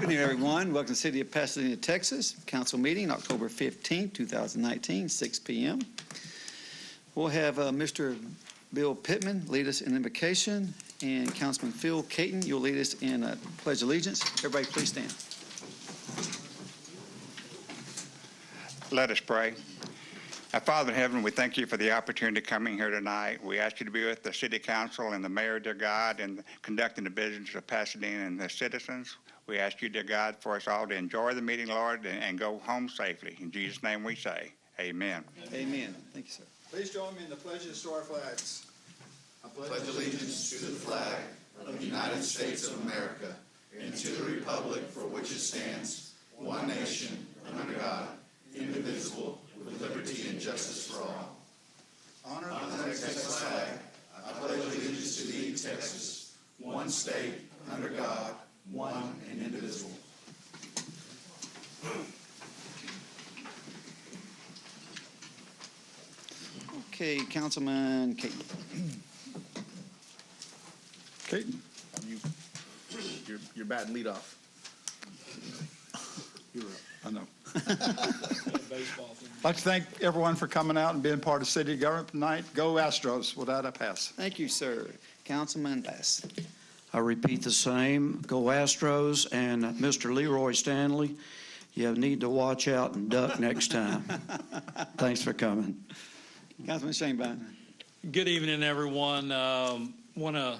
afternoon, everyone. Welcome to the City of Pasadena, Texas. Council meeting, October 15, 2019, 6 p.m. We'll have Mr. Bill Pittman lead us in invocation, and Councilman Phil Caton, you'll lead us in Pledge of Allegiance. Everybody, please stand. Let us pray. Our Father in heaven, we thank you for the opportunity coming here tonight. We ask you to be with the City Council and the Mayor, dear God, and conducting the business of Pasadena and the citizens. We ask you, dear God, for us all to enjoy the meeting, Lord, and go home safely. In Jesus' name we say, amen. Amen. Thank you, sir. Please join me in the pledges to our flags. I pledge allegiance to the flag of the United States of America and to the republic for which it stands, one nation, under God, indivisible, with liberty and justice for all. Honor the Texas flag. I pledge allegiance to thee, Texas, one state, under God, one and indivisible. Okay, Councilman Caton. Caton, you're batting lead off. You're up. I know. I'd like to thank everyone for coming out and being part of city government tonight. Go Astros. With that, I pass. Thank you, sir. Councilman Bass. I repeat the same. Go Astros. And Mr. Leroy Stanley, you need to watch out and duck next time. Thanks for coming. Councilman Shanebine. Good evening, everyone. Want to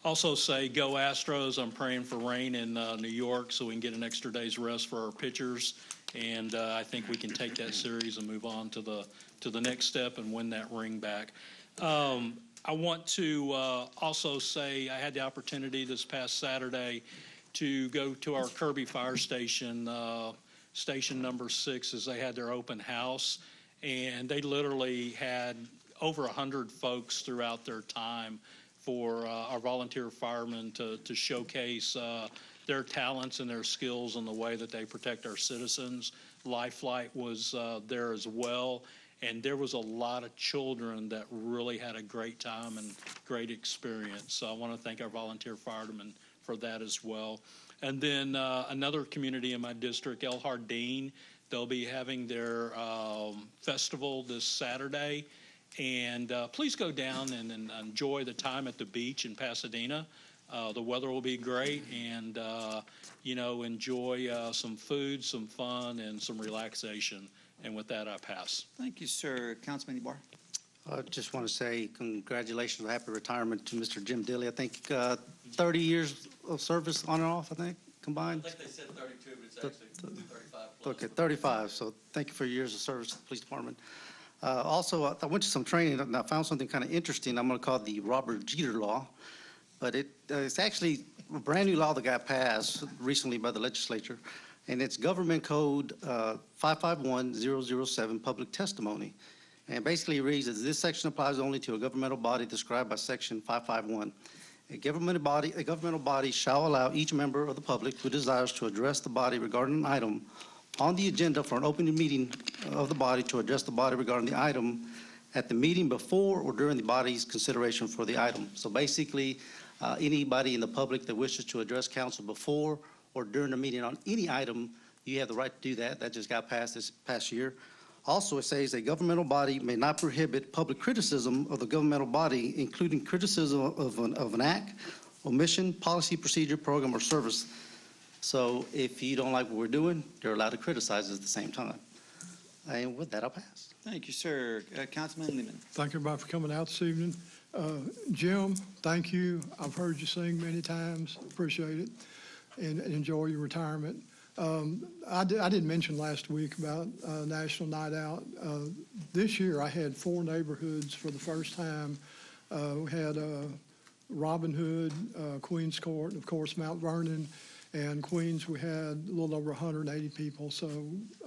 also say go Astros. I'm praying for rain in New York so we can get an extra day's rest for our pitchers. And I think we can take that series and move on to the next step and win that ring back. I want to also say I had the opportunity this past Saturday to go to our Kirby Fire Station, station number 6, as they had their open house. And they literally had over 100 folks throughout their time for our volunteer firemen to showcase their talents and their skills and the way that they protect our citizens. Lifelight was there as well. And there was a lot of children that really had a great time and great experience. So I want to thank our volunteer firemen for that as well. And then another community in my district, El Jardín, they'll be having their festival this Saturday. And please go down and enjoy the time at the beach in Pasadena. The weather will be great, and, enjoy some food, some fun, and some relaxation. And with that, I pass. Thank you, sir. Councilman Ibarra. I just want to say congratulations, happy retirement to Mr. Jim Dilly. I think 30 years of service on and off, I think, combined. I think they said 32, but it's actually 35 plus. Okay, 35. So thank you for your years of service to the police department. Also, I went to some training and I found something kind of interesting. I'm going to call it the Robert Jeter Law. But it's actually a brand new law that got passed recently by the legislature. And it's Government Code 551007, Public Testimony. And basically it reads that this section applies only to a governmental body described by Section 551. A governmental body shall allow each member of the public who desires to address the body regarding an item on the agenda for an open meeting of the body to address the body regarding the item at the meeting before or during the body's consideration for the item. So basically, anybody in the public that wishes to address council before or during the meeting on any item, you have the right to do that. That just got passed this past year. Also, it says a governmental body may not prohibit public criticism of the governmental body, including criticism of an act, omission, policy, procedure, program, or service. So if you don't like what we're doing, you're allowed to criticize us at the same time. And with that, I'll pass. Thank you, sir. Councilman Lehman. Thank everybody for coming out this evening. Jim, thank you. I've heard you sing many times. Appreciate it. And enjoy your retirement. I didn't mention last week about National Night Out. This year I had 4 neighborhoods for the first time. We had Robin Hood, Queens Court, and of course Mount Vernon. And Queens, we had a little over 180 people. So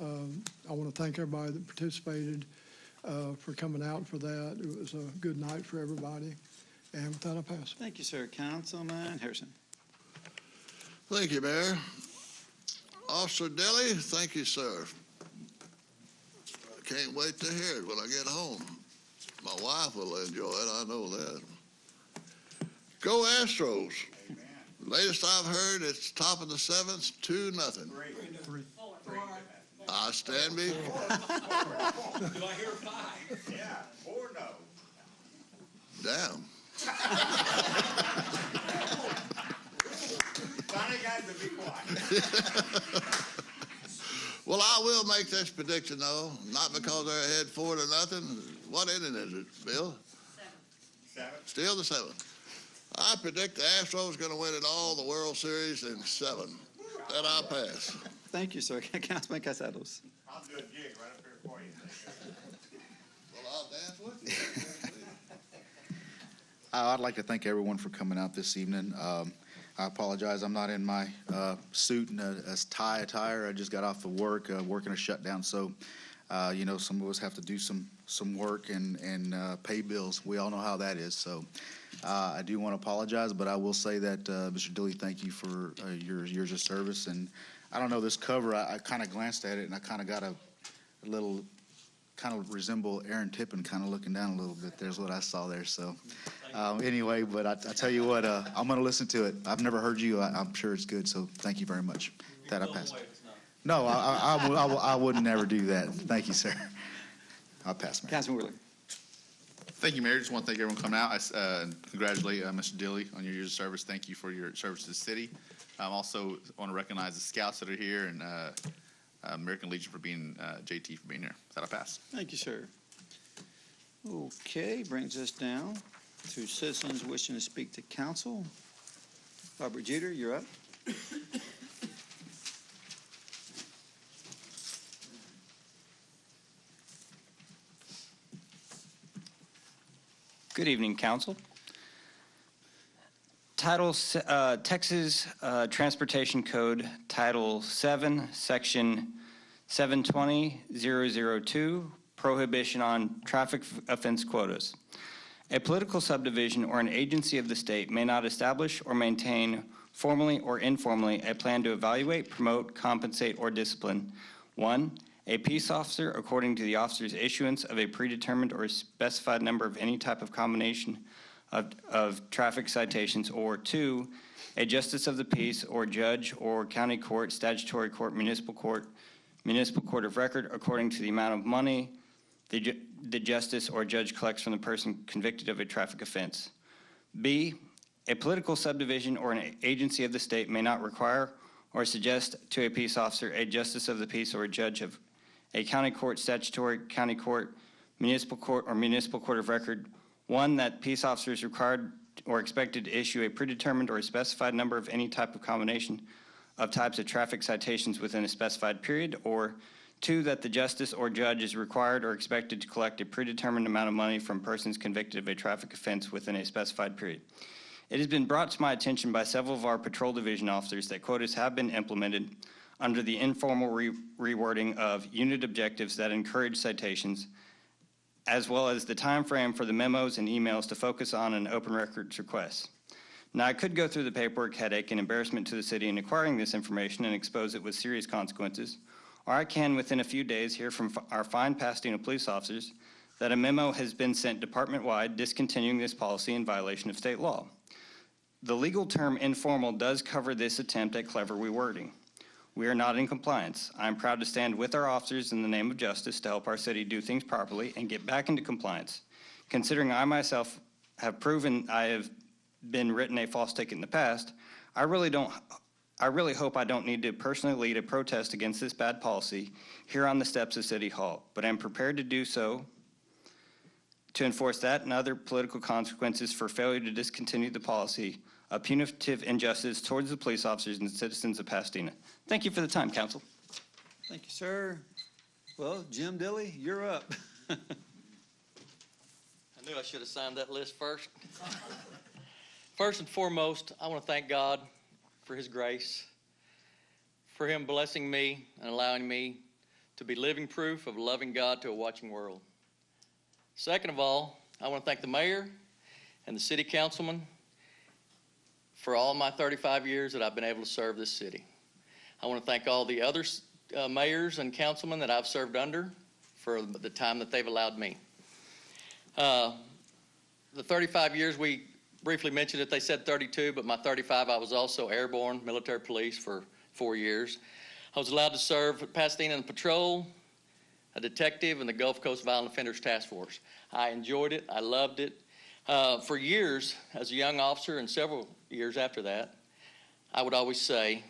I want to thank everybody that participated for coming out for that. It was a good night for everybody. And with that, I pass. Thank you, sir. Councilman Harrison. Thank you, Mayor. Officer Dilly, thank you, sir. I can't wait to hear it when I get home. My wife will enjoy it, I know that. Go Astros. Amen. Latest I've heard, it's top of the seventh, 2-0. I stand be. Do I hear 5? Yeah, 4 no. Damn. Finally got to be quiet. Well, I will make this prediction, though, not because they're ahead 4-0. What inning is it, Bill? 7. Still the 7th. I predict the Astros going to win it all, the World Series, in 7. And I pass. Thank you, sir. Councilman Casados. I'll do a jig right up here for you. Well, I'll dance with you. I'd like to thank everyone for coming out this evening. I apologize, I'm not in my suit and a tie attire. I just got off of work, working a shutdown, so some of us have to do some work and pay bills. We all know how that is, so I do want to apologize, but I will say that, Mr. Dilly, thank you for your years of service. And I don't know, this cover, I kind of glanced at it, and I kind of got a little, kind of resemble Aaron Tippin, kind of looking down a little bit. There's what I saw there, so. Anyway, but I tell you what, I'm going to listen to it. I've never heard you. I'm sure it's good, so thank you very much. That I pass. No, I would never do that. Thank you, sir. I'll pass, Mayor. Councilman Wheeler. Thank you, Mayor. Just want to thank everyone coming out. I congratulate Mr. Dilly on your years of service. Thank you for your service to the city. I also want to recognize the scouts that are here and American Legion for being, JT for being here. That I pass. Thank you, sir. Okay, brings us down to citizens wishing to speak to council. Robert Jeter, you're up. Good evening, council. Texas Transportation Code, Title 7, Section 720.002, Prohibition on Traffic Offense Quotas. A political subdivision or an agency of the state may not establish or maintain, formally or informally, a plan to evaluate, promote, compensate, or discipline. 1. A peace officer according to the officer's issuance of a predetermined or specified number of any type of combination of traffic citations, or 2, a justice of the peace or judge or county court, statutory court, municipal court of record according to the amount of money the justice or judge collects from the person convicted of a traffic offense. B, a political subdivision or an agency of the state may not require or suggest to a peace officer, a justice of the peace, or a judge of a county court, statutory county court, municipal court, or municipal court of record, 1, that peace officer is required or expected to issue a predetermined or a specified number of any type of combination of types of traffic citations within a specified period, or 2, that the justice or judge is required or expected to collect a predetermined amount of money from persons convicted of a traffic offense within a specified period. It has been brought to my attention by several of our patrol division officers that quotas have been implemented under the informal rewording of unit objectives that encourage citations, as well as the time frame for the memos and emails to focus on an open records request. Now, I could go through the paperwork headache and embarrassment to the city in acquiring this information and expose it with serious consequences, or I can, within a few days, hear from our fine Pasadena police officers that a memo has been sent department-wide discontinuing this policy in violation of state law. The legal term informal does cover this attempt at clever rewording. We are not in compliance. I am proud to stand with our officers in the name of justice to help our city do things properly and get back into compliance. Considering I myself have proven I have been written a false ticket in the past, I really hope I don't need to personally lead a protest against this bad policy here on the steps of City Hall, but I'm prepared to do so to enforce that and other political consequences for failure to discontinue the policy of punitive injustice towards the police officers and citizens of Pasadena. Thank you for the time, council. Thank you, sir. Well, Jim Dilly, you're up. I knew I should have signed that list first. First and foremost, I want to thank God for his grace, for him blessing me and allowing me to be living proof of loving God to a watching world. Second of all, I want to thank the mayor and the city councilman for all my 35 years that I've been able to serve this city. I want to thank all the other mayors and councilmen that I've served under for the time that they've allowed me. The 35 years we briefly mentioned it, they said 32, but my 35, I was also airborne, military police for 4 years. I was allowed to serve at Pasadena in the patrol, a detective in the Gulf Coast Violent Offenders Task Force. I enjoyed it. I loved it. For years, as a young officer and several years after that, I would always say,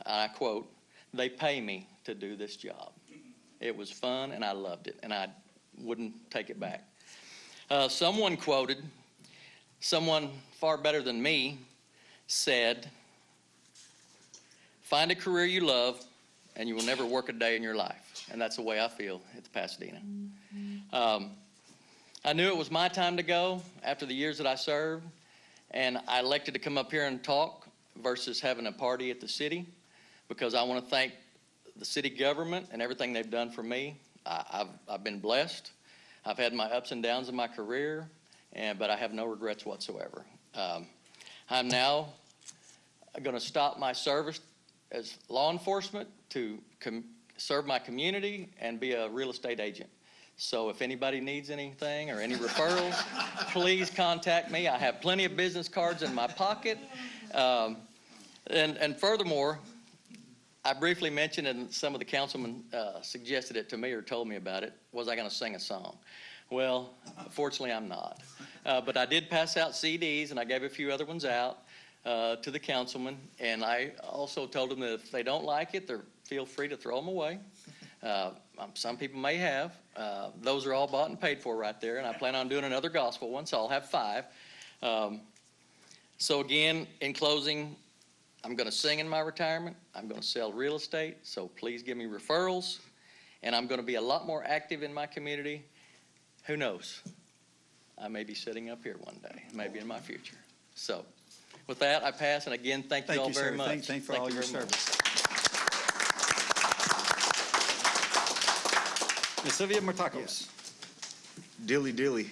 I quote, "They pay me to do this job." It was fun, and I loved it, and I wouldn't take it back. Someone quoted, someone far better than me said, "Find a career you love, and you will never work a day in your life." And that's the way I feel at Pasadena. I knew it was my time to go after the years that I served, and I elected to come up here and talk versus having a party at the city, because I want to thank the city government and everything they've done for me. I've been blessed. I've had my ups and downs in my career, but I have no regrets whatsoever. I'm now going to stop my service as law enforcement to serve my community and be a real estate agent. So if anybody needs anything or any referrals, please contact me. I have plenty of business cards in my pocket. And furthermore, I briefly mentioned, and some of the councilmen suggested it to me or told me about it, was I going to sing a song? Well, fortunately, I'm not. But I did pass out CDs, and I gave a few other ones out to the councilmen. And I also told them that if they don't like it, feel free to throw them away. Some people may have. Those are all bought and paid for right there, and I plan on doing another gospel one, so I'll have 5. So again, in closing, I'm going to sing in my retirement. I'm going to sell real estate, so please give me referrals. And I'm going to be a lot more active in my community. Who knows? I may be sitting up here one day, maybe in my future. So with that, I pass, and again, thank you all very much. Thank you for all your service. Ms. Sylvia Martakos. Dilly dilly.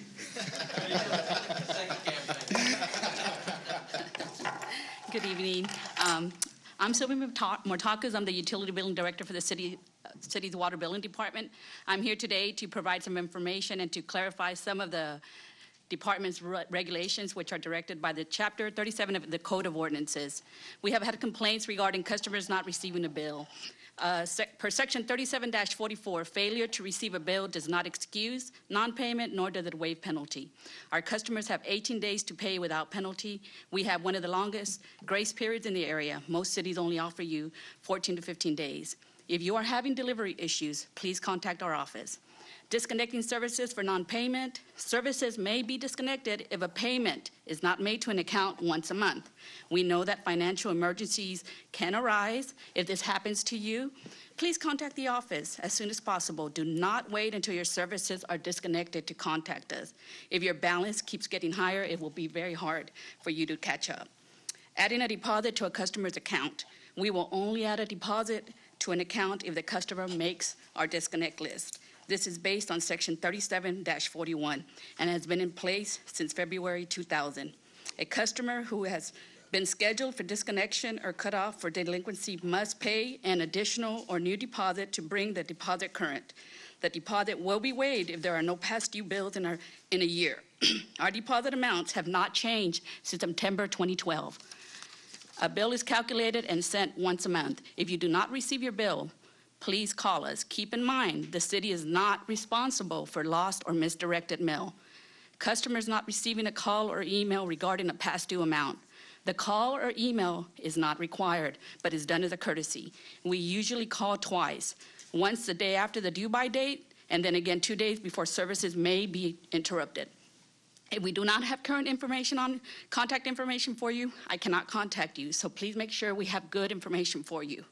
Good evening. I'm Sylvia Martakos. I'm the Utility Billing Director for the city's Water Billing Department. I'm here today to provide some information and to clarify some of the department's regulations, which are directed by the Chapter 37 of the Code of Ordinances. We have had complaints regarding customers not receiving a bill. Per Section 37-44, failure to receive a bill does not excuse non-payment, nor does it waive penalty. Our customers have 18 days to pay without penalty. We have one of the longest grace periods in the area. Most cities only offer you 14 to 15 days. If you are having delivery issues, please contact our office. Disconnecting services for non-payment. Services may be disconnected if a payment is not made to an account once a month. We know that financial emergencies can arise. If this happens to you, please contact the office as soon as possible. Do not wait until your services are disconnected to contact us. If your balance keeps getting higher, it will be very hard for you to catch up. Adding a deposit to a customer's account. We will only add a deposit to an account if the customer makes our disconnect list. This is based on Section 37-41 and has been in place since February 2000. A customer who has been scheduled for disconnection or cut off for delinquency must pay an additional or new deposit to bring the deposit current. The deposit will be waived if there are no past due bills in a year. Our deposit amounts have not changed since September 2012. A bill is calculated and sent once a month. If you do not receive your bill, please call us. Keep in mind, the city is not responsible for lost or misdirected mail. Customers not receiving a call or email regarding a past due amount. The call or email is not required, but is done as a courtesy. We usually call twice, once the day after the due by date, and then again 2 days before services may be interrupted. If we do not have current information contact information for you, I cannot contact you, so please make sure we have good information for you.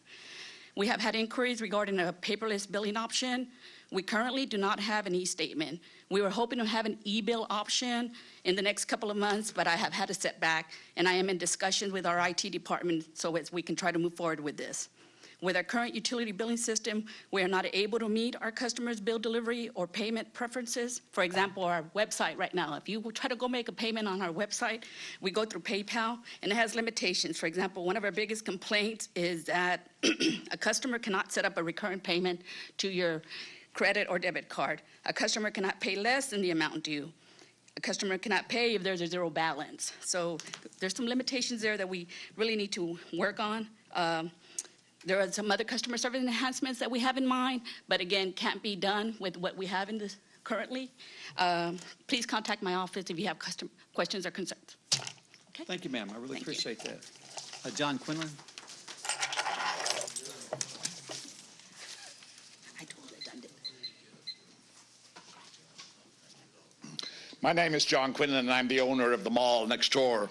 We have had inquiries regarding a paperless billing option. We currently do not have an e-statement. We were hoping to have an e-bill option in the next couple of months, but I have had a setback, and I am in discussions with our IT department so as we can try to move forward with this. With our current utility billing system, we are not able to meet our customers' bill delivery or payment preferences. For example, our website right now, if you will try to go make a payment on our website, we go through PayPal, and it has limitations. For example, one of our biggest complaints is that a customer cannot set up a recurrent payment to your credit or debit card. A customer cannot pay less than the amount due. a customer cannot pay if there's a zero balance. So there's some limitations there that we really need to work on. There are some other customer service enhancements that we have in mind, but again, can't be done with what we have in this currently. Please contact my office if you have questions or concerns. Okay? Thank you, ma'am. I really Thank you. appreciate that. John Quinlan? I totally done it. My name is John Quinlan, and I'm the owner of the mall next door.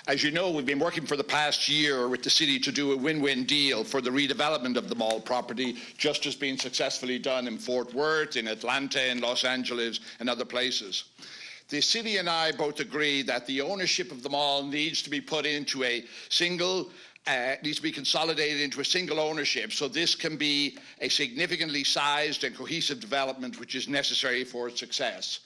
As you know, we've been working for the past year with the city to do a win-win deal for the redevelopment of the mall property, just as been successfully done in Fort Worth, in Atlanta, in Los Angeles, and other places. The city and I both agree that the ownership of the mall needs to be put into a single needs to be consolidated into a single ownership, so this can be a significantly sized and cohesive development which is necessary for its success.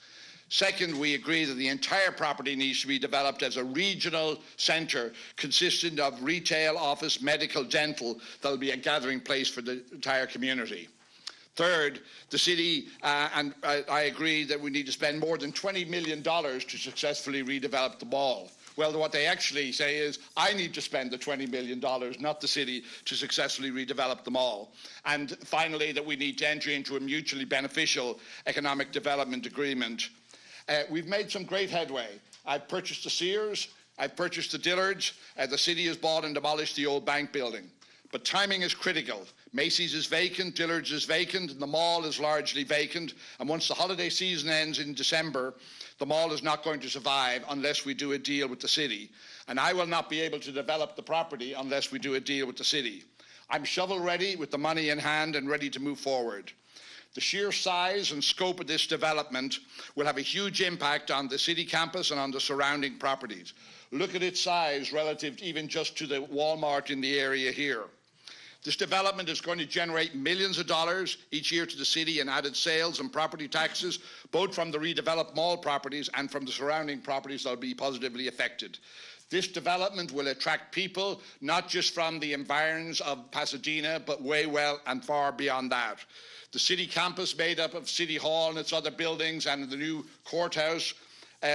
Second, we agree that the entire property needs to be developed as a regional centre consisting of retail, office, medical, dental that will be a gathering place for the entire community. Third, the city and I agree that we need to spend more than $20 million to successfully redevelop the mall. Well, what they actually say is, I need to spend the $20 million, not the city, to successfully redevelop the mall. And finally, that we need to enter into a mutually beneficial economic development agreement. We've made some great headway. I've purchased the Sears, I've purchased the Dillards, the city has bought and demolished the old bank building. But timing is critical. Macy's is vacant, Dillard's is vacant, and the mall is largely vacant. And once the holiday season ends in December, the mall is not going to survive unless we do a deal with the city. And I will not be able to develop the property unless we do a deal with the city. I'm shovel ready with the money in hand and ready to move forward. The sheer size and scope of this development will have a huge impact on the city campus and on the surrounding properties. Look at its size relative even just to the Walmart in the area here. This development is going to generate millions of dollars each year to the city in added sales and property taxes, both from the redeveloped mall properties and from the surrounding properties that will be positively affected. This development will attract people, not just from the environs of Pasadena, but way well and far beyond that. The city campus, made up of City Hall and its other buildings and the new courthouse,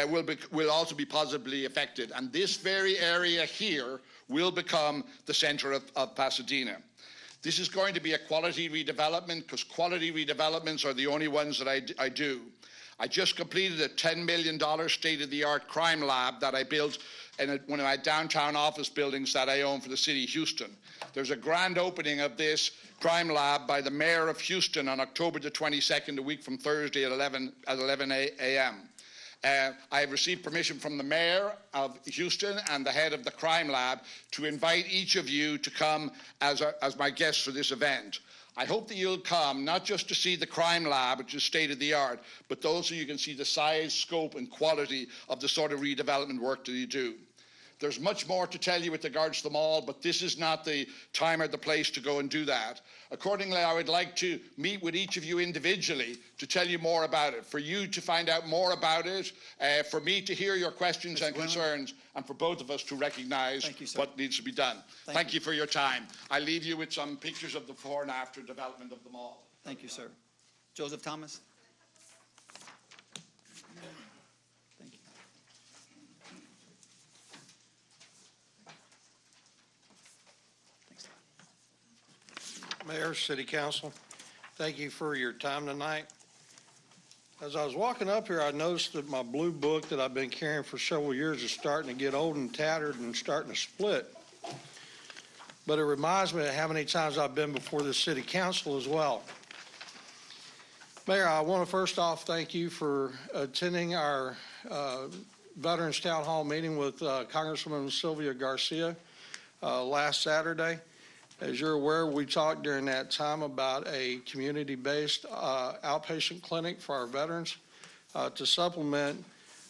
will also be positively affected. And this very area here will become the center of Pasadena. This is going to be a quality redevelopment, because quality redevelopments are the only ones that I do. I just completed a $10 million state-of-the-art crime lab that I built in one of my downtown office buildings that I own for the city of Houston. There's a grand opening of this crime lab by the mayor of Houston on October the 22nd, a week from Thursday at 11 a.m. I have received permission from the mayor of Houston and the head of the crime lab to invite each of you to come as my guests for this event. I hope that you'll come, not just to see the crime lab, which is state-of-the-art, but also you can see the size, scope, and quality of the sort of redevelopment work that you do. There's much more to tell you with regards to the mall, but this is not the time or the place to go and do that. Accordingly, I would like to meet with each of you individually to tell you more about it, for you to find out more about it, for me to hear your questions and concerns, and for both of us to recognize what needs to be done. Thank you for your time. I leave you with some pictures of the before and after development of the mall. Thank you, sir. Joseph Thomas? Thank you. Mayor, City Council, thank you for your time tonight. As I was walking up here, I noticed that my blue book that I've been carrying for several years is starting to get old and tattered and starting to split. But it reminds me of how many times I've been before the City Council as well. Mayor, I want to first off thank you for attending our Veterans Town Hall meeting with Congresswoman Sylvia Garcia last Saturday. As you're aware, we talked during that time about a community-based outpatient clinic for our veterans to supplement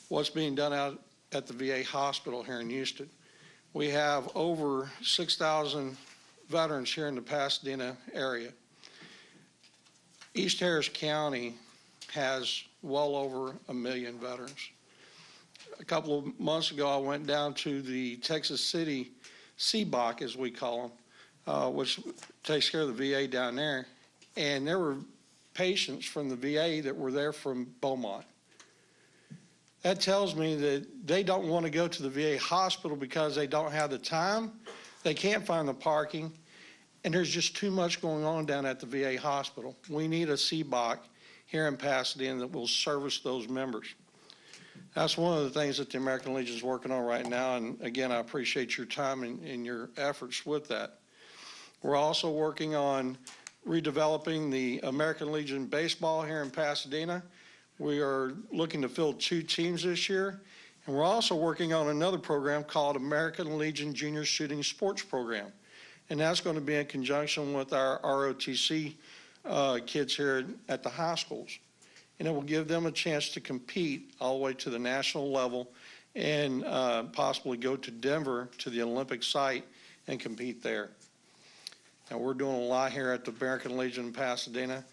what's being done out at the VA hospital here in Houston. We have over 6,000 veterans here in the Pasadena area. East Harris County has well over 1 million veterans. A couple of months ago, I went down to the Texas City CBOC, as we call them, which takes care of the VA down there, and there were patients from the VA that were there from Beaumont. that tells me that they don't want to go to the VA hospital because they don't have the time, they can't find the parking, and there's just too much going on down at the VA hospital. We need a CBOC here in Pasadena that will service those members. That's one of the things that the American Legion is working on right now, and again, I appreciate your time and your efforts with that. We're also working on redeveloping the American Legion baseball here in Pasadena. We are looking to field 2 teams this year, and we're also working on another program called American Legion Junior Shooting Sports Program, and that's going to be in conjunction with our ROTC kids here at the high schools. And it will give them a chance to compete all the way to the national level and possibly go to Denver to the Olympic site and compete there. And we're doing a lot here at the American Legion in Pasadena.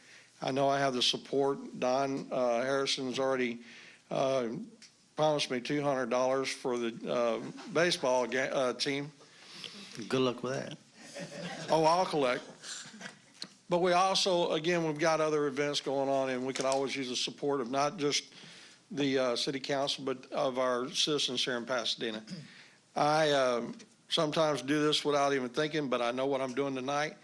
I know I have the support. Don Harrison's already promised me $200 for the baseball team. Good luck with that. Oh, I'll collect. But we also, again, we've got other events going on, and we can always use the support of not just the city council, but of our citizens here in Pasadena. I sometimes do this without even thinking, but I know what I'm doing tonight.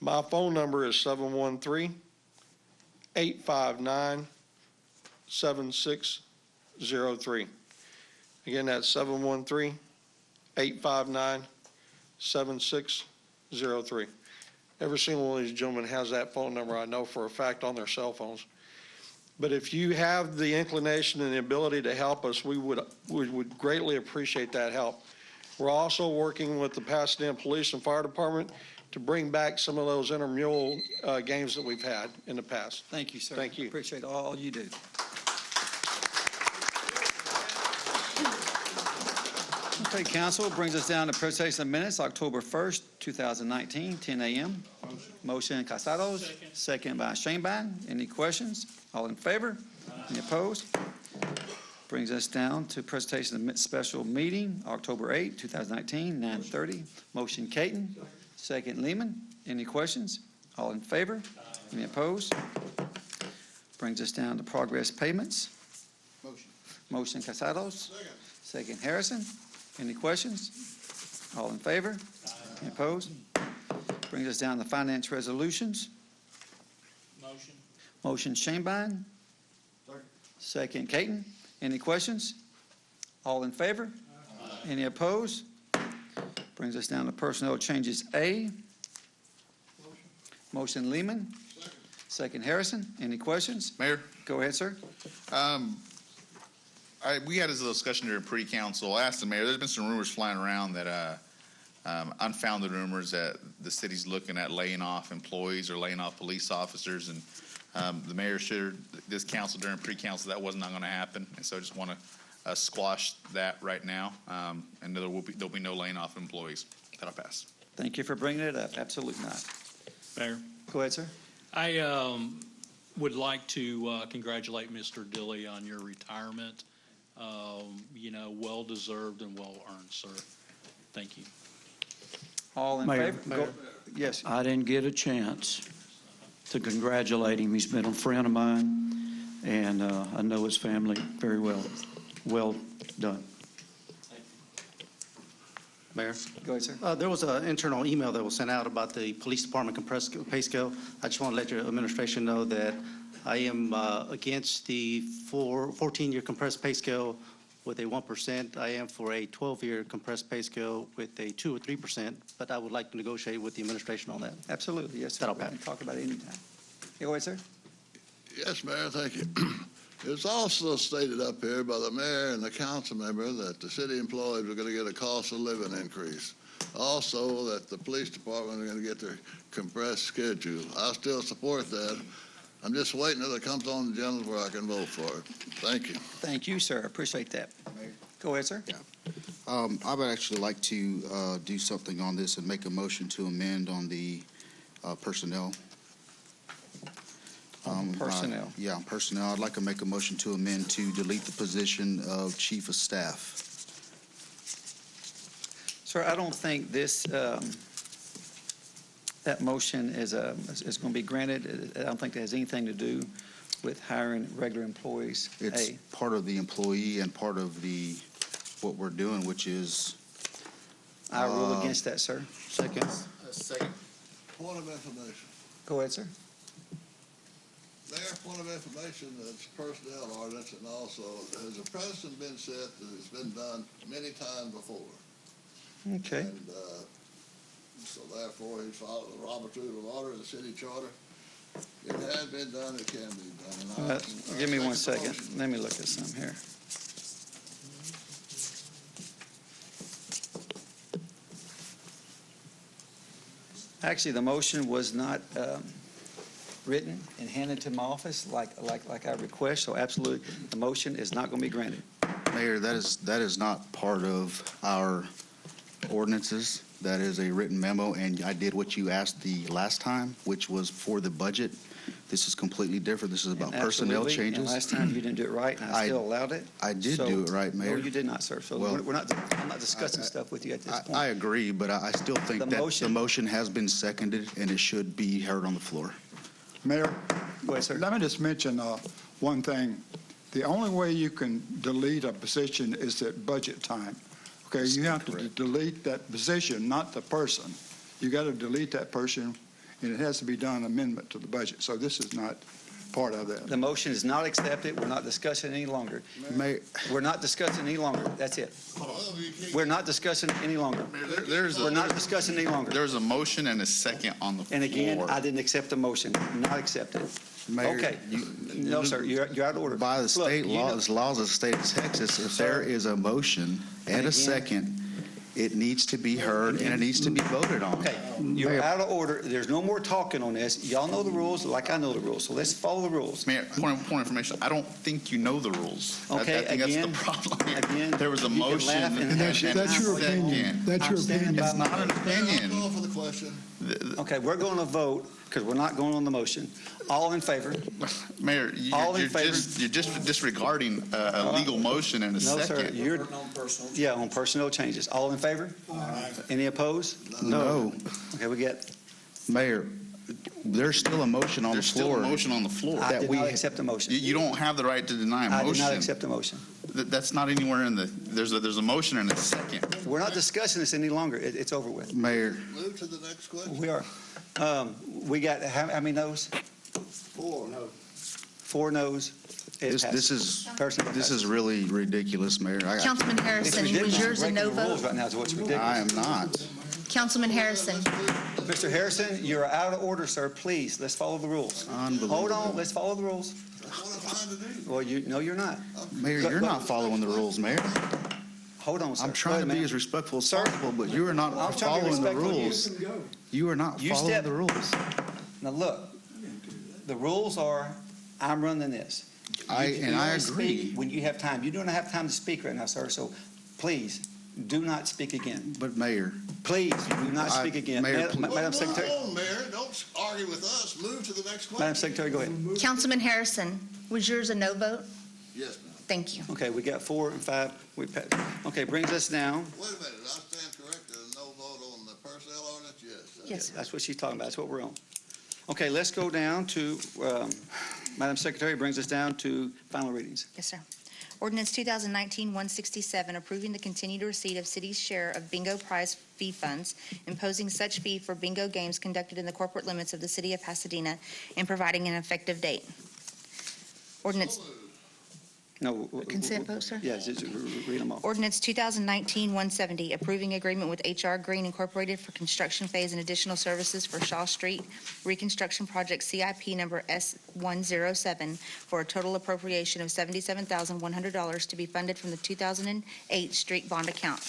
My phone number is 713-859-7603. Again, that's 713-859-7603. Every single one of these gentlemen has that phone number, I know for a fact, on their cell phones. But if you have the inclination and the ability to help us, we would greatly appreciate that help. We're also working with the Pasadena Police and Fire Department to bring back some of those intramural games that we've had in the past. Thank you, sir. Thank you. Appreciate all you do. Okay, council, brings us down to presentation of minutes, October 1st, 2019, 10 a.m. Motion Casados, second by Schoenbein. Any questions? All in favor? Any opposed? Brings us down to presentation of special meeting, October 8, 2019, 9:30. Motion Caton, second Lehman. Any questions? All in favor? Any opposed? Brings us down to progress payments. Motion Casados, second Harrison. Any questions? All in favor? Any opposed? Brings us down to finance resolutions. Motion. Motion Schoenbein. Second Caton. Any questions? All in favor? Any opposed? Brings us down to personnel changes A. Motion Lehman. Second Harrison. Any questions? Mayor? Go ahead, sir. We had this discussion during pre-council. I asked the mayor, there's been some rumors flying around that, unfounded rumors that the city's looking at laying off employees or laying off police officers. And the mayor assured this council during pre-council that was not going to happen. And so I just want to squash that right now. And there'll be no laying off employees. That'll pass. Thank you for bringing it up. Absolutely not. Mayor. Go ahead, sir. I would like to congratulate Mr. Dilly on your retirement. Well-deserved and well-earned, sir. Thank you. All in Mayor, favor? Yes. I didn't get a chance to congratulate him. He's been a friend of mine, and I know his family very well. Well done. Mayor? Go ahead, sir. There was an internal email that was sent out about the police department compressed pay scale. I just want to let your administration know that I am against the 14-year compressed pay scale with a 1%. I am for a 12-year compressed pay scale with a 2 or 3%, but I would like to negotiate with the administration on that. Absolutely, yes, sir. That'll We can talk about it anytime. Go ahead, sir. Yes, Mayor, thank you. It's also stated up here by the mayor and the council member that the city employees are going to get a cost of living increase. Also, that the police department are going to get their compressed schedule. I still support that. I'm just waiting till it comes on the agenda where I can vote for it. Thank you. Thank you, sir. Appreciate that. Go ahead, sir. Yeah. I would actually like to do something on this and make a motion to amend on the personnel. Personnel. Yeah, personnel. I'd like to make a motion to amend to delete the position of chief of staff. Sir, I don't think this, that motion is going to be granted. I don't think that has anything to do with hiring regular employees. It's A. part of the employee and part of what we're doing, which is. I rule against that, sir. Second. Second. Point of information. Go ahead, sir. Mayor, point of information, that's personnel ordinance, and also, has a precedent been set that it's been done many times before? Okay. And so therefore, he followed the Robert's Rule of Order of the city charter. It has been done, it can be done. And I Give me one second the second. motion. Let me look at some here. Actually, the motion was not written and handed to my office like I request, so absolutely, the motion is not going to be granted. Mayor, that is not part of our ordinances. That is a written memo, and I did what you asked the last time, which was for the budget. This is completely different. This is about And personnel absolutely, and changes. last time you didn't do it right, and I still allowed it. I did So- do it right, Mayor. No, you did not, sir. So Well, I'm not discussing stuff with you at this point. I agree, but I still think The that the motion- motion has been seconded, and it should be heard on the floor. Mayor, Go ahead, sir. let me just mention one thing. The only way you can delete a position is at budget time. Okay, you have to delete that position, not the person. You got to delete that person, and it has to be done amendment to the budget. So this is not part of that. The motion is not accepted. We're not discussing any longer. We're not discussing any longer. That's it. We're not discussing any longer. We're not discussing any longer. There's a motion and a second on the floor. And again, I didn't accept the motion. Not accepted. Mayor, Okay. No, sir, you're out of order. By the Look, state you know- laws of the state of Texas, if Sir. there is a motion and And a again- second, it needs to be heard and it needs to be voted on. Okay, you're out of order. There's no more talking on this. Y'all know the rules like I know the rules, so let's follow the rules. Mayor, point of information, I don't think you know the rules. Okay, I think again, that's the problem. again, There was a you can motion laugh and- and That's a your opinion. second. That's your I'm standing opinion. by It's not an opinion. Call for the question. Okay, we're going to vote because we're not going on the motion. All in favor? Mayor, All in you're favor? just disregarding a legal motion and a No, sir, second. you're, yeah, on personnel changes. All in favor? Any opposed? No, Okay, we get, Mayor, there's still a motion on the There's still a floor. motion on the floor. I that did we- not accept the motion. You don't have the right to deny a I motion. did not accept the motion. That's not anywhere in the, there's a motion and a second. We're not discussing this any longer. It's over with. Mayor, Move to the next question. We are. We got, how many noes? 4. 4 noes. It this passes. Personnel is passes. really ridiculous, Mayor. Councilman It's Harrison, ridiculous. was yours a Breaking no the rules vote? right now is what's ridiculous. I am not. Councilman Harrison, Mr. Harrison, you're out of order, sir. Please, let's follow the rules. Unbelievable. Hold on, let's follow the rules. That's what I'm trying to do. Well, no, you're not. Mayor, you're not following the rules, Mayor. Hold on, sir. I'm trying to Wait a be minute. as respectful as Sir, possible, but you are not I'm trying to be following the respectful of you. rules. You are not You following step- the rules. Now, look, the rules are, I'm running this. I You only agree. speak when you have time. You don't have time to speak right now, sir, so please, do not speak again. But Mayor, Please, do not speak again. Mayor, Madam Secretary, Hold on, Mayor, don't argue with us. Move to the next question. Madam Secretary, go ahead. Councilman Harrison, was yours a no vote? Yes, ma'am. Thank you. Okay, we got 4 and 5. Okay, brings us down. Wait a minute, I stand corrected. There's no vote on the personnel ordinance? Yes. Yes, That's what she's talking about. That's what we're on. Okay, let's go down to, Madam Secretary, brings us down to final readings. Yes, sir. Ordinance 2019-167, approving the continued receipt of city's share of bingo prize fee funds, imposing such fee for bingo games conducted in the corporate limits of the city of Pasadena, and providing an effective date. Ordinance, No. Consent vote, sir? Yeah, just read them all. Ordinance 2019-170, approving agreement with HR Green Incorporated for construction phase and additional services for Shaw Street Reconstruction Project CIP number S107 for a total appropriation of $77,100 to be funded from the 2008 street bond account.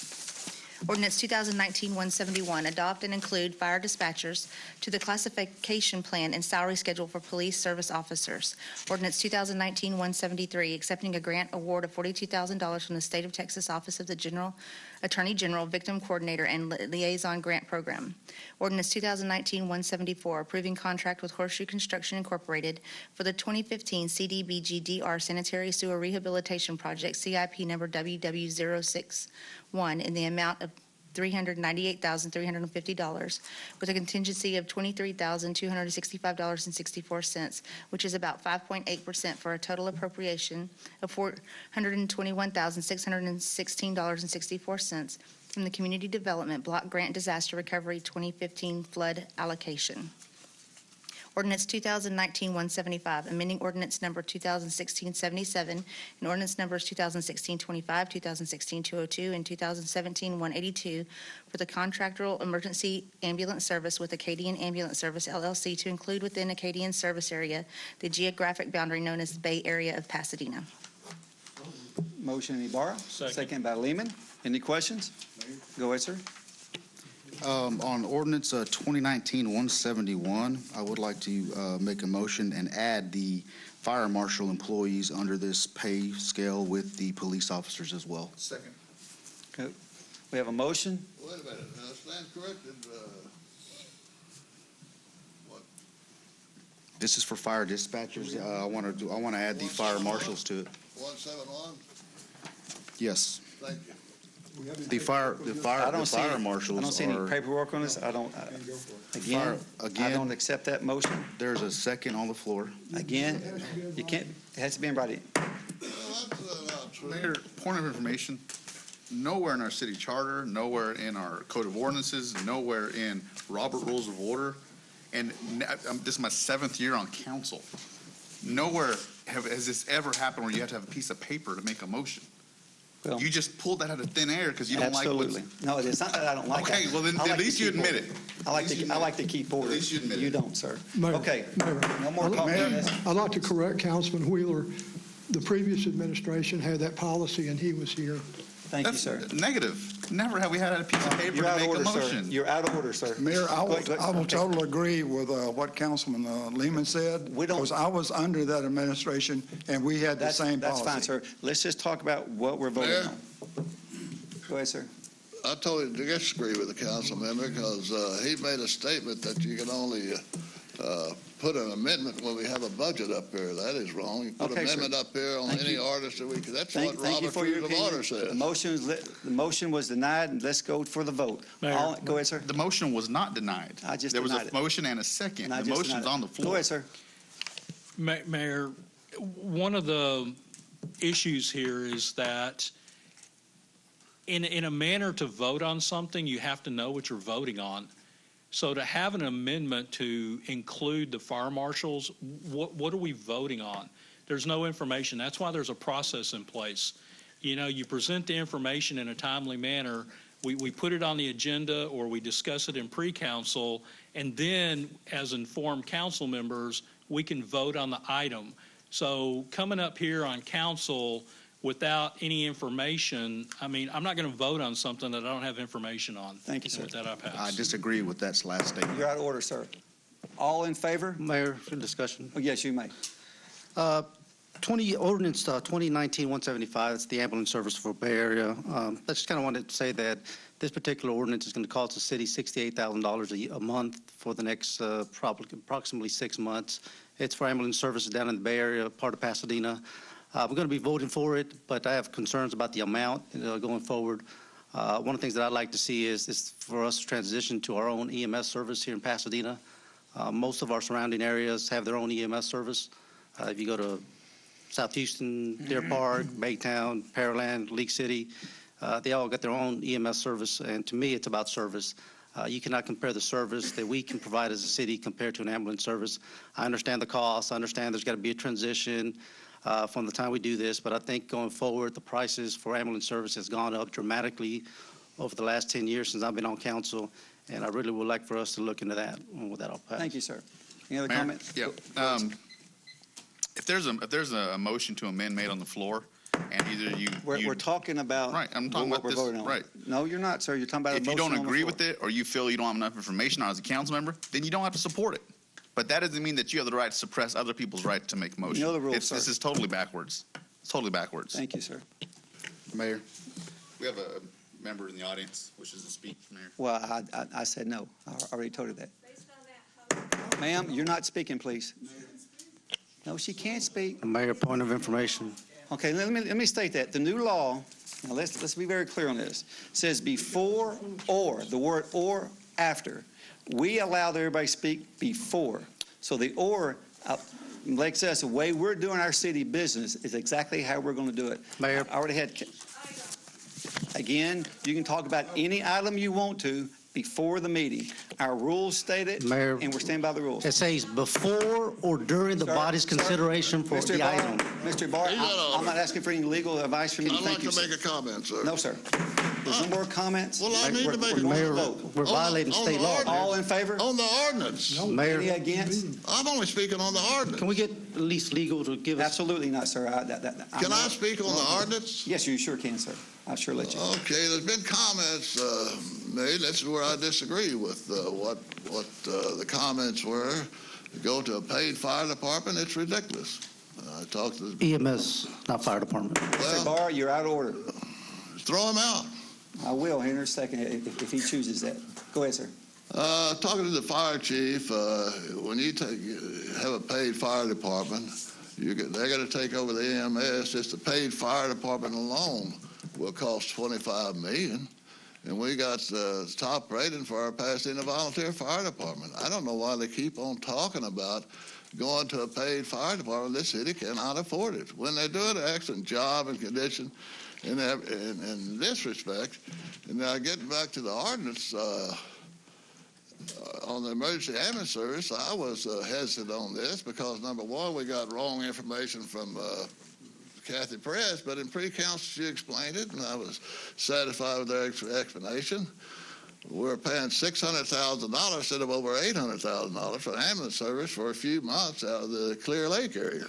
Ordinance 2019-171, adopt and include fire dispatchers to the classification plan and salary schedule for police service officers. Ordinance 2019-173, accepting a grant award of $42,000 from the State of Texas Office of the Attorney General, Victim Coordinator, and Liaison Grant Program. Ordinance 2019-174, approving contract with Horseshoe Construction Incorporated for the 2015 CDBG-DR Sanitary Sewer Rehabilitation Project, CIP number WW061, in the amount of $398,350 with a contingency of $23,265.64, which is about 5.8% for a total appropriation of $421,616.64 from the Community Development Block Grant Disaster Recovery 2015 Flood Allocation. Ordinance 2019-175, amending ordinance number 2016-77, and ordinance numbers 2016-25, 2016-202, and 2017-182 for the contractual emergency ambulance service with Acadian Ambulance Service, LLC, to include within Acadian service area the geographic boundary known as the Bay Area of Pasadena. Motion, Ibarra. Second by Lehman. Any questions? Go ahead, sir. On ordinance 2019-171, I would like to make a motion and add the fire marshal employees under this pay scale with the police officers as well. Second. Okay. We have a motion. Wait a minute, stand corrected, This is for fire dispatchers. I want to add the fire marshals to it. 171? Yes. Thank you. The fire marshals I don't see any are- paperwork on this. I don't, again, I don't accept that motion. There's a second on the floor. Again, you can't, it has to be in writing. Mayor, point of information, nowhere in our city charter, nowhere in our code of ordinances, nowhere in Robert Rules of Order, and this is my 7th year on council. Nowhere has this ever happened where you have to have a piece of paper to make a motion. Well, You just pulled that out of thin air because you don't like what's... Absolutely. No, it's not that I don't like it. Okay, well, then I at like least to you keep admit order. it. I like to keep order. At least you admit it. You don't, sir. Mayor, Okay, Mayor, no more talking on this. I'd like to correct Councilman Wheeler. The previous administration had that policy, and he was here. Thank you, sir. Negative. Never have we had a piece of paper You're to out of make a order, sir. motion. You're out of order, sir. Mayor, I Go ahead. will Okay. totally agree with what Councilman Lehman said. We don't- Because I was under that administration, and we had the same policy. That's fine, sir. Let's just talk about what we're voting Mayor? on. Go ahead, sir. I totally disagree with the council member because he made a statement that you can only put an amendment when we have a budget up here. That is wrong. You put Okay, an sir. amendment up here on Thank any you. artist that we could. That's Thank what you Robert for your Rules of Order opinion. says. The motion was denied, and let's go for the vote. Mayor. Go ahead, sir. The motion was not denied. I just There was denied a it. motion and a second. And I The just motion's denied it. on the floor. Go ahead, sir. Mayor, one of the issues here is that in a manner to vote on something, you have to know what you're voting on. So to have an amendment to include the fire marshals, what are we voting on? There's no information. That's why there's a process in place. You know, you present the information in a timely manner. We put it on the agenda or we discuss it in pre-council, and then as informed council members, we can vote on the item. So coming up here on council without any information, I mean, I'm not going to vote on something that I don't have information on. Thank you, sir. With that, I pass. I disagree with that last statement. You're out of order, sir. All in favor? Mayor, for discussion. Oh, yes, you may. Ordinance 2019-175, that's the ambulance service for Bay Area. I just kind of wanted to say that this particular ordinance is going to cost the city $68,000 a month for the next approximately 6 months. It's for ambulance services down in the Bay Area, part of Pasadena. We're going to be voting for it, but I have concerns about the amount going forward. One of the things that I'd like to see is for us to transition to our own EMS service here in Pasadena. Most of our surrounding areas have their own EMS service. If you go to South Houston, Deer Park, Baytown, Pearland, League City, they all got their own EMS service, and to me, it's about service. You cannot compare the service that we can provide as a city compared to an ambulance service. I understand the cost. I understand there's got to be a transition from the time we do this, but I think going forward, the prices for ambulance service has gone up dramatically over the last 10 years since I've been on council, and I really would like for us to look into that. And with that, I'll pass. Thank you, sir. Any other Mayor? comments? Yeah. If there's a motion to amend made on the floor, and either We're talking about Right, I'm talking what about we're this, voting on. right. No, you're not, sir. You're talking about a If you motion don't on the agree floor. with it, or you feel you don't have enough information on it as a council member, then you don't have to support it. But that doesn't mean that you have the right to suppress other people's right to make a motion. You know the rules, sir. This is totally backwards. It's totally backwards. Thank you, sir. Mayor? We have a member in the audience wishes to speak, Mayor. Well, I said no. I already told her that. Ma'am, you're not speaking, please. No, she can't speak. Mayor, point of information. Okay, let me state that. The new law Now, let's be very clear on this. It says before or, the word or after. We allow everybody to speak before. So the or, like says, the way we're doing our city business is exactly how we're going to do it. Mayor. I already had, again, you can talk about any item you want to before the meeting. Our rules state it, Mayor. and we're standing by the rules. It says before or during the Sir, body's sir, consideration for Mr. the Barr, item. Mr. Barr, I'm not asking for any legal advice from you. I'd like Thank you, to sir. make a comment, sir. No, sir. There's no more comments. Well, I need to make a Mayor, comment. we're violating On the state law. ordinance. All in favor? On the ordinance. Mayor, Any against? I'm only speaking on the ordinance. can we get at least legal to give us? Absolutely not, sir. Can I speak on the ordinance? Yes, you sure can, sir. I'll sure let you. Okay, there's been comments made. That's where I disagree with what the comments were. To go to a paid fire department, it's ridiculous. I talked to the, EMS, not fire department. Mr. Barr, you're out of order. throw them out. I will here in a second if he chooses that. Go ahead, sir. Talking to the fire chief, when you have a paid fire department, they're going to take over the EMS. Just the paid fire department alone will cost $25 million. And we got the top rating for our Pasadena Volunteer Fire Department. I don't know why they keep on talking about going to a paid fire department. This city cannot afford it. When they're doing an excellent job and condition in this respect, and now getting back to the ordinance, on the emergency ambulance service, I was hesitant on this because, number one, we got wrong information from Kathy Press, but in pre-council she explained it, and I was satisfied with their explanation. We're paying $600,000 instead of over $800,000 for ambulance service for a few months out of the Clear Lake area.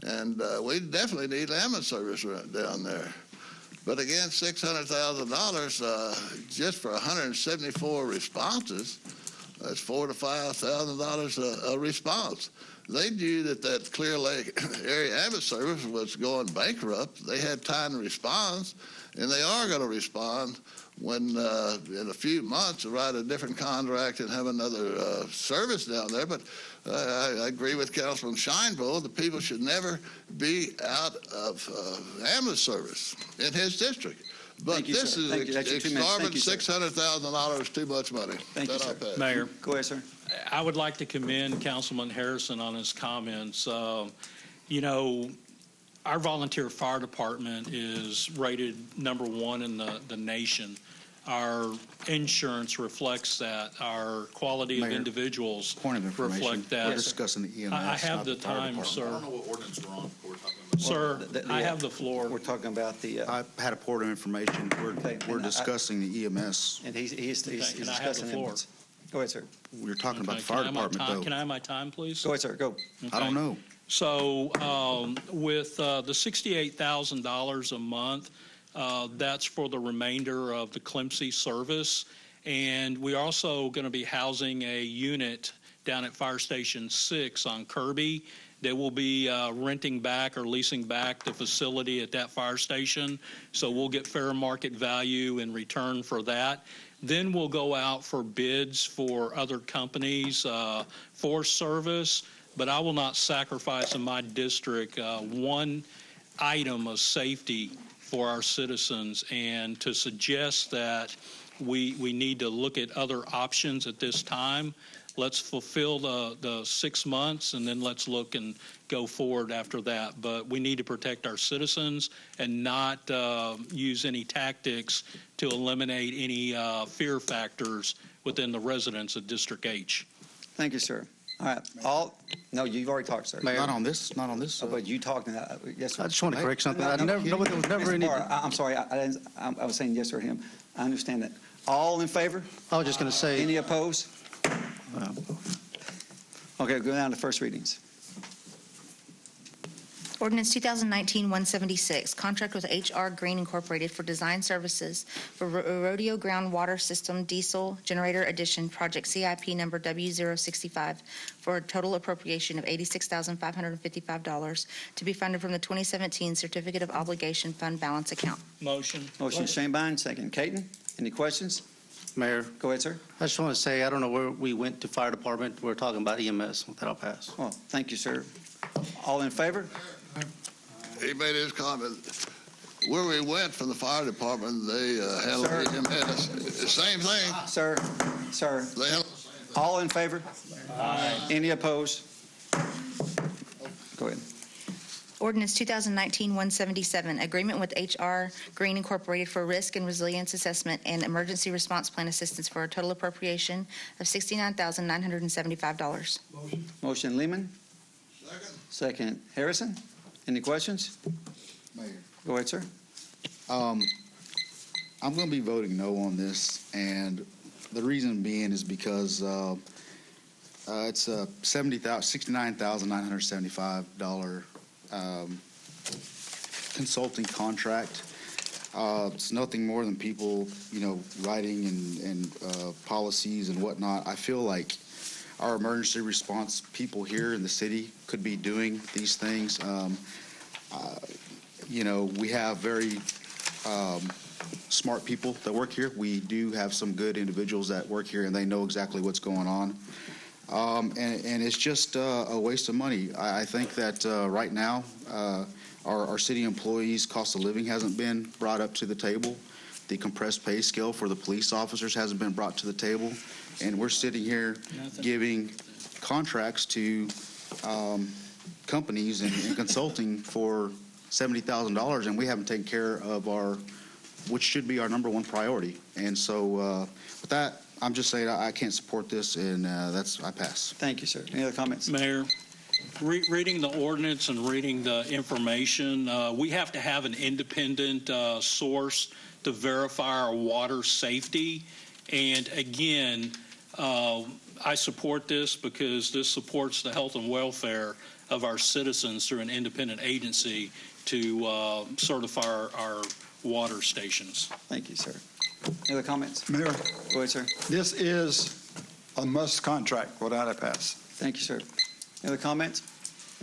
And we definitely need ambulance service down there. But again, $600,000 just for 174 responses, that's $4,000 to $5,000 a response. They knew that Clear Lake area ambulance service was going bankrupt. They had time to respond, and they are going to respond when in a few months write a different contract and have another service down there. But I agree with Councilman Scheinville. The people should never be out of ambulance service in his district. But this is exorbitant. $600,000 too much money. Thank you, sir. Mayor. Go ahead, sir. I would like to commend Councilman Harrison on his comments. You know, our volunteer fire department is rated #1 in the nation. Our insurance reflects that. Our quality of Mayor, individuals point of information. reflect that. We're discussing the EMS. I have not the fire time, department. sir. I don't know what ordinance we're on. We're talking about. Sir, I have the floor. We're talking about the, I had a point of information. Okay, We're and I- discussing the EMS. and he's Can I have the discussing floor? ambulance. Go ahead, sir. We're talking about Okay, the fire can I have my department, time- though. Can I have my time, please? Go ahead, sir. Go. I don't know. So with the $68,000 a month, that's for the remainder of the Clemcy service. And we're also going to be housing a unit down at Fire Station 6 on Kirby. They will be renting back or leasing back the facility at that fire station. So we'll get fair market value in return for that. Then we'll go out for bids for other companies for service. But I will not sacrifice in my district one item of safety for our citizens. And to suggest that we need to look at other options at this time, let's fulfill the 6 months, and then let's look and go forward after that. But we need to protect our citizens and not use any tactics to eliminate any fear factors within the residents of District H. Thank you, sir. All right. No, you've already talked, sir. Mayor. Not on this. But you talked. Yes, sir. I just want to correct something. No, There was never Mr. any. Barr, I'm sorry. I was saying yes or him. I understand that. All in favor? I was just going to say. Any opposed? Okay, go down to first readings. Ordinance 2019-176, contract with HR Green Incorporated for design services for Rodeo Ground Water System Diesel Generator Addition Project CIP number W065 for a total appropriation of $86,555 to be funded from the 2017 Certificate of Obligation Fund Balance Account. Motion. Motion Shanebine, second Caton. Any questions? Mayor, Go ahead, sir. I just want to say, I don't know where we went to fire department. We're talking about EMS. That'll pass. Well, thank you, sir. All in favor? He made his comment. where we went from the fire department, they handled EMS. Same thing. Sir, They handled all in favor? Aye. Any opposed? Go ahead. Ordinance 2019-177, agreement with HR Green Incorporated for risk and resilience assessment and emergency response plan assistance for a total appropriation of $69,975. Motion Lehman, second Harrison. Any questions? Mayor. Go ahead, sir. I'm going to be voting no on this, and the reason being is because it's a $69,975 consulting contract. It's nothing more than people, writing and policies and whatnot. I feel like our emergency response people here in the city could be doing these things. We have very smart people that work here. We do have some good individuals that work here, and they know exactly what's going on. And it's just a waste of money. I think that right now, our city employees' cost of living hasn't been brought up to the table. The compressed pay scale for the police officers hasn't been brought to the table. And we're sitting here giving contracts to companies and consulting for $70,000, and we haven't taken care of which should be our number one priority. And so with that, I'm just saying I can't support this, and I pass. Thank you, sir. Any other comments? Mayor, reading the ordinance and reading the information, we have to have an independent source to verify our water safety. And again, I support this because this supports the health and welfare of our citizens through an independent agency to certify our water stations. Thank you, sir. Any other comments? Mayor, Go ahead, sir. this is a must contract without a pass. Thank you, sir. Any other comments?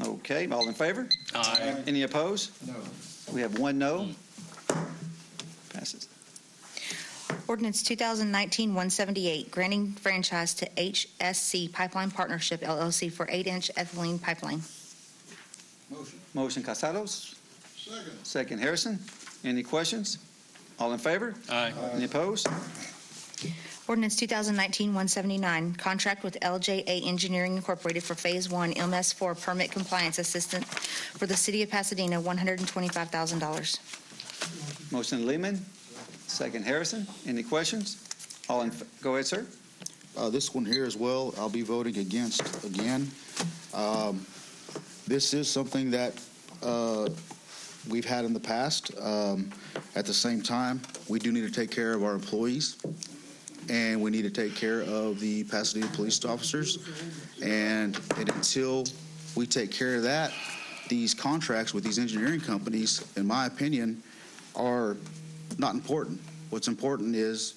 Okay, all in favor? Aye. Any opposed? No. We have one no. Passes. Ordinance 2019-178, granting franchise to HSC Pipeline Partnership LLC for 8-inch ethylene pipeline. Motion Casados, Second. second Harrison. Any questions? All in favor? Aye. Any opposed? Ordinance 2019-179, contract with LJA Engineering Incorporated for Phase 1 MS4 permit compliance assistant for the City of Pasadena, $125,000. Motion Lehman, second Harrison. Any questions? Go ahead, sir. This one here as well, I'll be voting against again. This is something that we've had in the past. At the same time, we do need to take care of our employees, and we need to take care of the Pasadena police officers. And until we take care of that, these contracts with these engineering companies, in my opinion, are not important. What's important is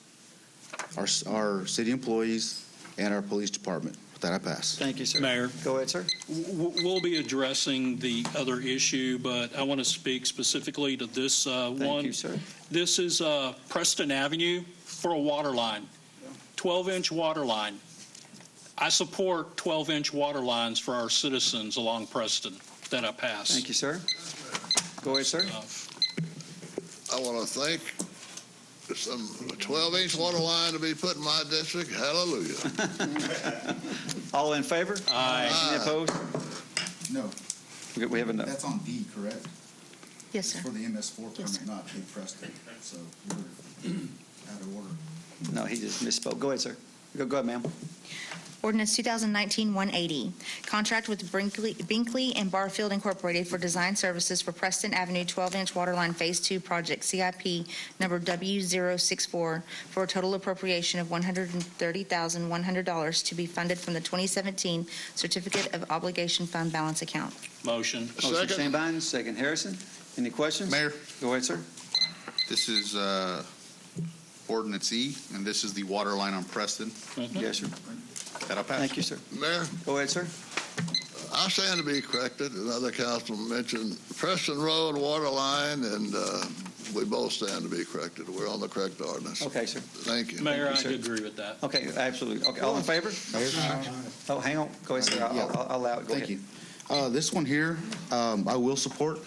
our city employees and our police department. With that, I pass. Thank you, sir. Mayor. Go ahead, sir. We'll be addressing the other issue, but I want to speak specifically to this one. Thank you, sir. This is Preston Avenue for a water line, 12-inch water line. I support 12-inch water lines for our citizens along Preston. That I pass. Thank you, sir. Go ahead, sir. I want to thank some 12-inch water line to be put in my district. Hallelujah. All in favor? Aye. Any opposed? No. We have a no. That's on D, correct? Yes, sir. It's for the MS4 Yes, sir. permit, not Big Preston. So we're out of order. No, he just misspoke. Go ahead, sir. Go ahead, ma'am. Ordinance 2019-180, contract with Binkley and Barfield Incorporated for design services for Preston Avenue 12-inch waterline Phase 2 project, CIP number W064, for a total appropriation of $130,100 to be funded from the 2017 Certificate of Obligation Fund balance account. Motion. Motion Shanebine, second Harrison. Any questions? Mayor. Go ahead, sir. This is Ordinance E, and this is the water line on Preston. Yes, sir. That'll pass. Thank you, sir. Mayor, Go ahead, sir. I stand to be corrected. Another councilman mentioned Preston Road water line, and we both stand to be corrected. We're on the correct ordinance. Okay, sir. Thank you. Mayor, Thank you, I sir. agree with that. Okay, absolutely. Okay, all in favor? Oh, hang on. Go ahead, sir. I'll allow it. Go Thank ahead. you. This one here, I will support.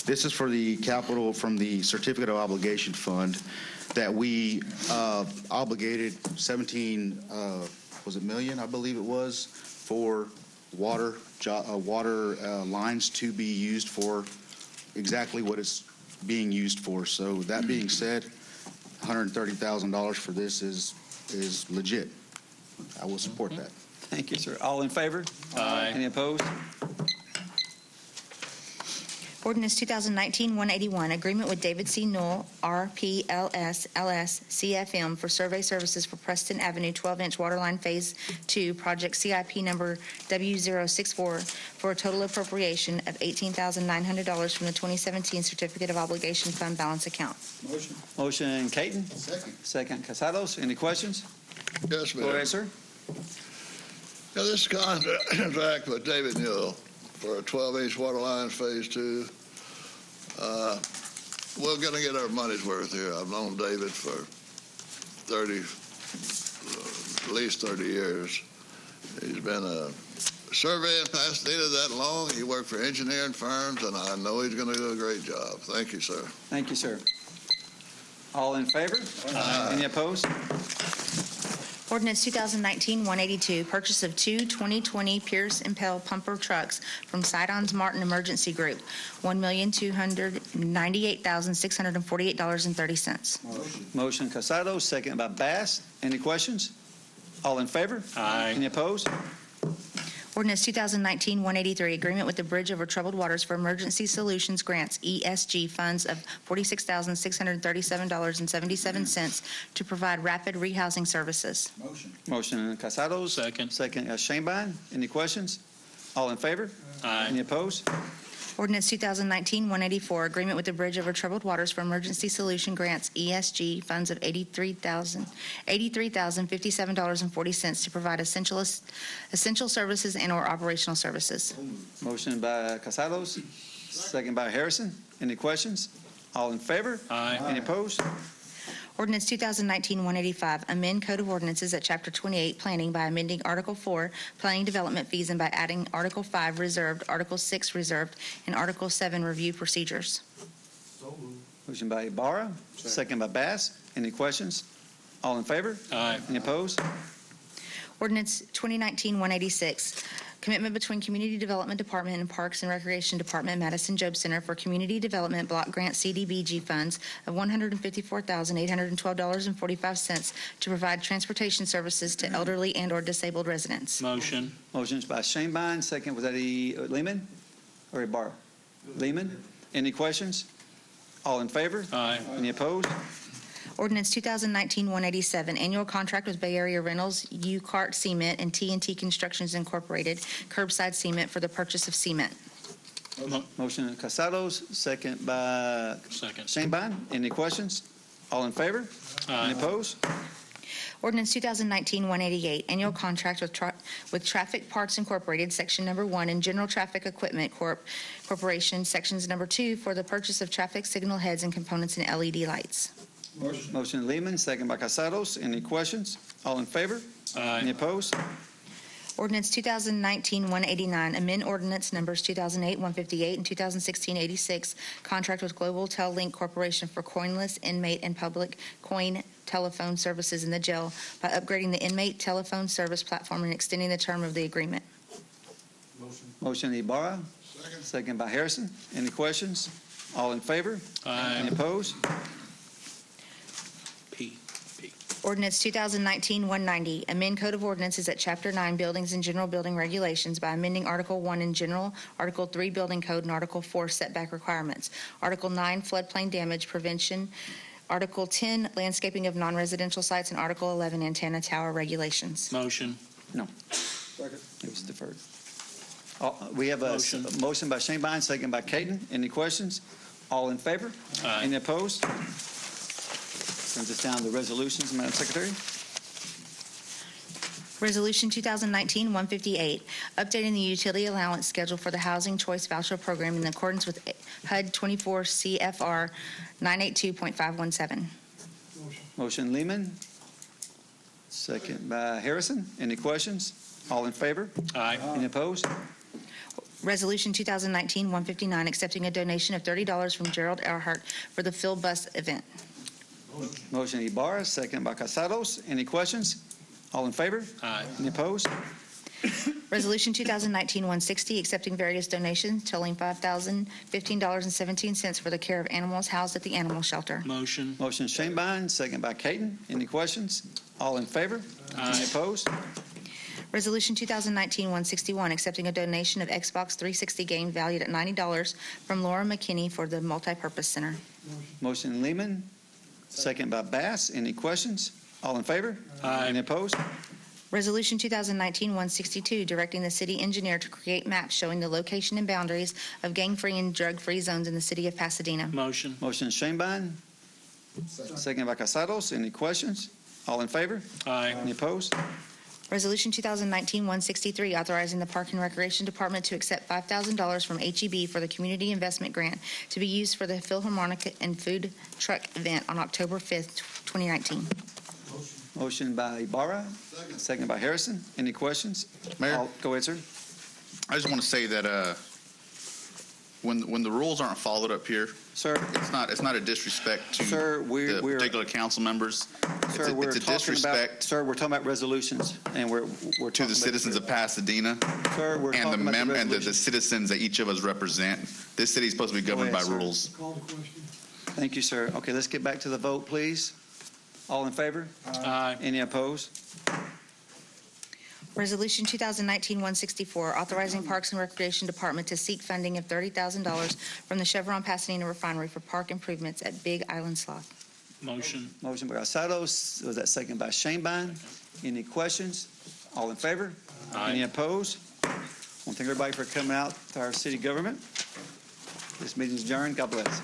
This is for the capital from the Certificate of Obligation Fund that we obligated 17, was it million, I believe it was, for water lines to be used for exactly what it's being used for. So that being said, $130,000 for this is legit. I will support that. Thank you, sir. All in favor? Aye. Any opposed? Ordinance 2019-181, agreement with David C. Knoll, RPLS, LS, CFM for survey services for Preston Avenue 12-inch waterline Phase 2, project CIP number W064, for a total appropriation of $18,900 from the 2017 Certificate of Obligation Fund balance account. Motion. Motion, Caton. Second. Second, Casados. Any questions? Yes, Go Mayor. ahead, sir. Now, this contract with David Newell for a 12-inch water line Phase 2, we're going to get our money's worth here. I've known David for at least 30 years. He's been a surveyor in Pasadena that long. He worked for engineering firms, and I know he's going to do a great job. Thank you, sir. Thank you, sir. All in favor? Aye. Any opposed? Ordinance 2019-182, purchase of two 2020 Pierce Impel pumper trucks from Sidon's Martin Emergency Group, $1,298,648.30. Motion, Casados. Second by Bass. Any questions? All in favor? Aye. Any opposed? Ordinance 2019-183, agreement with the Bridge Over Troubled Waters for Emergency Solutions Grants, ESG, funds of $46,637.77 to provide rapid rehousing services. Motion. Motion, Casados. Second. Second, Shanebine. Any questions? All in favor? Any Aye. opposed? Ordinance 2019-184, agreement with the Bridge Over Troubled Waters for Emergency Solution Grants, ESG, funds of $83,057.40 to provide essential services and/or operational services. Motion by Casados. Second by Harrison. Any questions? All in favor? Aye. Any opposed? Ordinance 2019-185, amend Code of Ordinances at Chapter 28, Planning, by amending Article 4, Planning Development Fees, and by adding Article 5, Reserved, Article 6, Reserved, and Article 7, Review Procedures. Motion by Ibarra. Second by Bass. Any questions? All in favor? Aye. Any opposed? Ordinance 2019-186, commitment between Community Development Department and Parks and Recreation Department, Madison Job Center, for Community Development Block Grant CDBG funds of $154,812.45 to provide transportation services to elderly and/or disabled residents. Motion. Motion's by Shanebine. Second, was that Lehman or Ibarra? Lehman. Any questions? All in favor? Aye. Any opposed? Ordinance 2019-187, annual contract with Bay Area Rentals, U-Cart Cement, and T&T Constructions Incorporated, curbside cement for the purchase of cement. Motion Casados, second by Second. Shanebine. Any questions? All in favor? Any opposed? Ordinance 2019-188, annual contract with Traffic Parts Incorporated, Section Number 1, and General Traffic Equipment Corporation, Sections Number 2, for the purchase of traffic signal heads and components and LED lights. Motion Lehman, second by Casados. Any questions? All in favor? Any opposed? Ordinance 2019-189, amend ordinance numbers 2008-158 and 2016-86, contract with Global Tel Link Corporation for coinless inmate and public coin telephone services in the jail by upgrading the inmate telephone service platform and extending the term of the agreement. Motion Ibarra, second by Harrison. Any questions? All in favor? Any opposed? Ordinance 2019-190, amend Code of Ordinances at Chapter 9, Buildings and General Building Regulations by amending Article 1 in General, Article 3 Building Code, and Article 4 Setback Requirements, Article 9 Floodplain Damage Prevention, Article 10 Landscaping of Non-Residential Sites, and Article 11 Antenna Tower Regulations. Motion. No. Second. It was deferred. We have a motion by Shanebine, second by Caton. Any questions? All in favor? Any opposed? Brings us down to the resolutions, Madam Secretary. Resolution 2019-158, updating the utility allowance schedule for the Housing Choice Voucher Program in accordance with HUD 24 CFR 982.517. Motion Lehman, second by Harrison. Any questions? All in favor? Aye. Any opposed? Resolution 2019-159, accepting a donation of $30 from Gerald Earhart for the Phil Bus event. Motion Ibarra, second by Casados. Any questions? All in favor? Aye. Any opposed? Resolution 2019-160, accepting various donations totaling $5,015.17 for the care of animals housed at the animal shelter. Motion. Motion Shanebine, second by Caton. Any questions? All in favor? Any opposed? Resolution 2019-161, accepting a donation of Xbox 360 game valued at $90 from Laura McKinney for the multipurpose center. Motion Lehman, second by Bass. Any questions? All in favor? Aye. Any opposed? Resolution 2019-162, directing the city engineer to create maps showing the location and boundaries of gang-free and drug-free zones in the city of Pasadena. Motion. Motion Shanebine, second by Casados. Any questions? All in favor? Aye. Any opposed? Resolution 2019-163, authorizing the Park and Recreation Department to accept $5,000 from HEB for the Community Investment Grant to be used for the Philharmonic and Food Truck event on October 5th, 2019. Motion by Ibarra, second by Harrison. Any questions? Mayor? Go ahead, sir. I just want to say that when the rules aren't followed up here, Sir, it's not a disrespect to Sir, the particular council members. Sir, we're It's a talking about, disrespect sir, we're talking about resolutions, and we're to talking the citizens of Pasadena Sir, we're and talking about the and the resolution. citizens that each of us represent. This city is supposed to be governed ahead, by sir. rules. Thank you, sir. Okay, let's get back to the vote, please. All in favor? Aye. Any opposed? Resolution 2019-164, authorizing Parks and Recreation Department to seek funding of $30,000 from the Chevron Pasadena Refinery for park improvements at Big Island Slough. Motion. Motion by Casados. Was that second by Shanebine? Any questions? All in favor? Aye. Any opposed? I want to thank everybody for coming out to our city government. This meeting is adjourned. God bless.